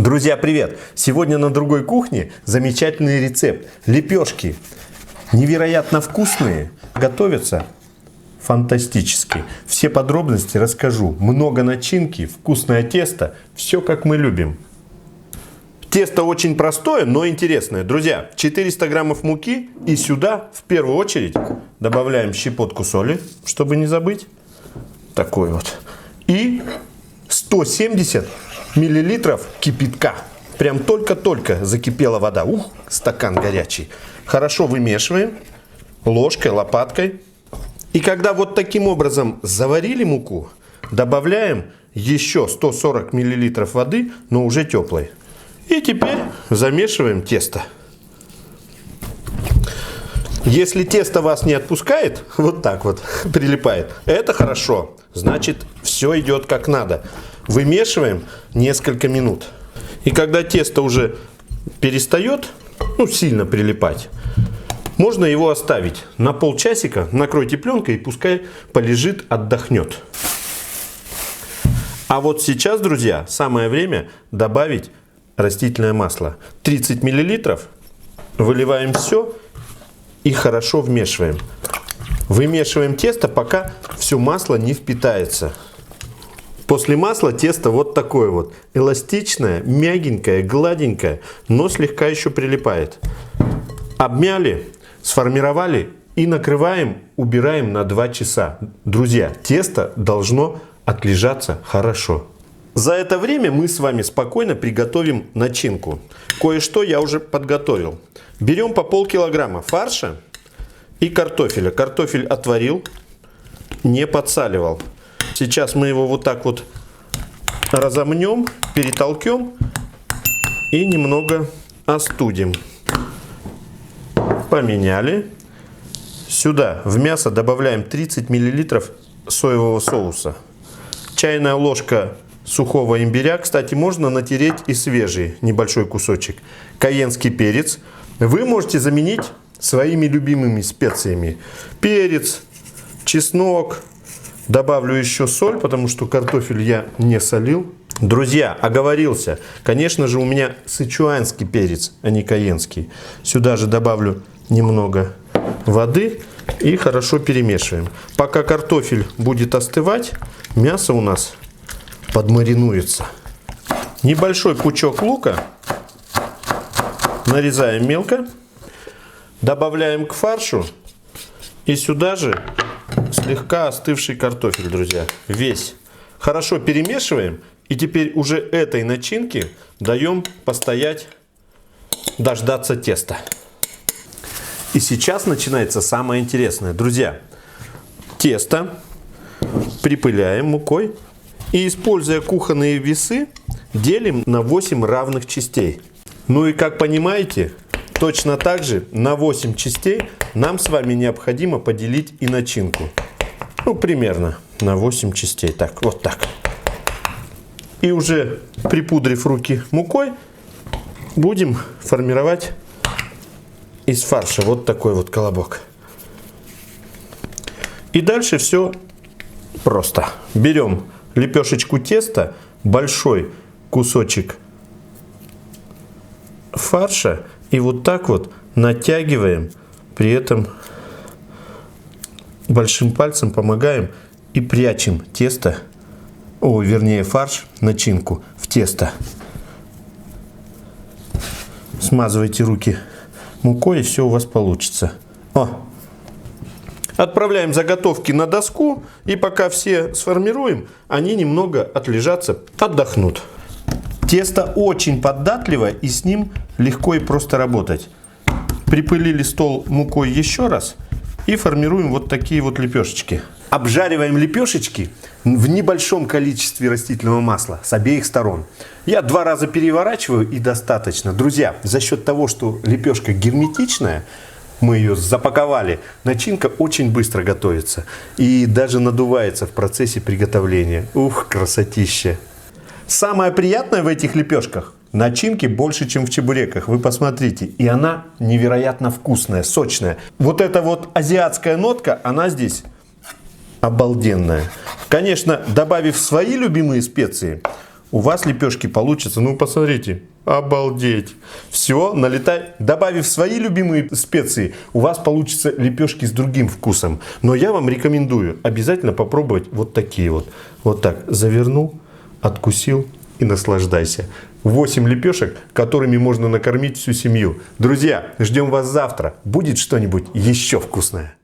Друзья, привет! Сегодня на другой кухне замечательный рецепт. Лепешки невероятно вкусные, готовятся фантастически. Все подробности расскажу. Много начинки, вкусное тесто, все как мы любим. Тесто очень простое, но интересное. Друзья, 400 граммов муки и сюда в первую очередь добавляем щепотку соли, чтобы не забыть. Такой вот. И 170 миллилитров кипятка. Прям только-только закипела вода. Ух, стакан горячий. Хорошо вымешиваем ложкой, лопаткой. И когда вот таким образом заварили муку, добавляем еще 140 миллилитров воды, но уже теплой. И теперь замешиваем тесто. Если тесто вас не отпускает, вот так вот прилипает, это хорошо. Значит, все идет как надо. Вымешиваем несколько минут. И когда тесто уже перестает сильно прилипать, можно его оставить на полчасика, накройте пленкой и пускай полежит, отдохнет. А вот сейчас, друзья, самое время добавить растительное масло. 30 миллилитров. Выливаем все и хорошо вмешиваем. Вымешиваем тесто, пока все масло не впитается. После масла тесто вот такое вот. Эластичное, мягенькое, гладенькое, но слегка еще прилипает. Обмяли, сформировали и накрываем, убираем на 2 часа. Друзья, тесто должно отлежаться хорошо. За это время мы с вами спокойно приготовим начинку. Кое-что я уже подготовил. Берем по полкилограмма фарша и картофеля. Картофель отварил, не подсаливал. Сейчас мы его вот так вот разомнем, перетолкем и немного остудим. Поменяли. Сюда в мясо добавляем 30 миллилитров соевого соуса. Чайная ложка сухого имбиря. Кстати, можно натереть и свежий небольшой кусочек. Кайенский перец. Вы можете заменить своими любимыми специями. Перец, чеснок. Добавлю еще соль, потому что картофель я не солил. Друзья, оговорился. Конечно же, у меня сычуанский перец, а не кайенский. Сюда же добавлю немного воды и хорошо перемешиваем. Пока картофель будет остывать, мясо у нас подмаринуется. Небольшой пучок лука нарезаем мелко, добавляем к фаршу и сюда же слегка остывший картофель, друзья. Весь. Хорошо перемешиваем и теперь уже этой начинки даем постоять, дождаться теста. И сейчас начинается самое интересное. Друзья, тесто припыляем мукой и, используя кухонные весы, делим на 8 равных частей. Ну и как понимаете, точно так же на 8 частей нам с вами необходимо поделить и начинку. Примерно на 8 частей. Так, вот так. И уже припудрив руки мукой, будем формировать из фарша вот такой вот колобок. И дальше все просто. Берем лепешечку теста, большой кусочек фарша и вот так вот натягиваем, при этом большим пальцем помогаем и прячем тесто, вернее фарш, начинку в тесто. Смазывайте руки мукой и все у вас получится. Отправляем заготовки на доску и пока все сформируем, они немного отлежатся, отдохнут. Тесто очень податливое и с ним легко и просто работать. Припылили стол мукой еще раз и формируем вот такие вот лепешечки. Обжариваем лепешечки в небольшом количестве растительного масла с обеих сторон. Я 2 раза переворачиваю и достаточно. Друзья, за счет того, что лепешка герметичная, мы ее запаковали, начинка очень быстро готовится и даже надувается в процессе приготовления. Ух, красотища! Самое приятное в этих лепешках — начинки больше, чем в чебуреках. Вы посмотрите. И она невероятно вкусная, сочная. Вот эта вот азиатская нотка, она здесь обалденная. Конечно, добавив свои любимые специи, у вас лепешки получатся, ну посмотрите, обалдеть. Все, налетай. Добавив свои любимые специи, у вас получатся лепешки с другим вкусом. Но я вам рекомендую обязательно попробовать вот такие вот. Вот так, завернул, откусил и наслаждайся. 8 лепешек, которыми можно накормить всю семью. Друзья, ждем вас завтра. Будет что-нибудь еще вкусное.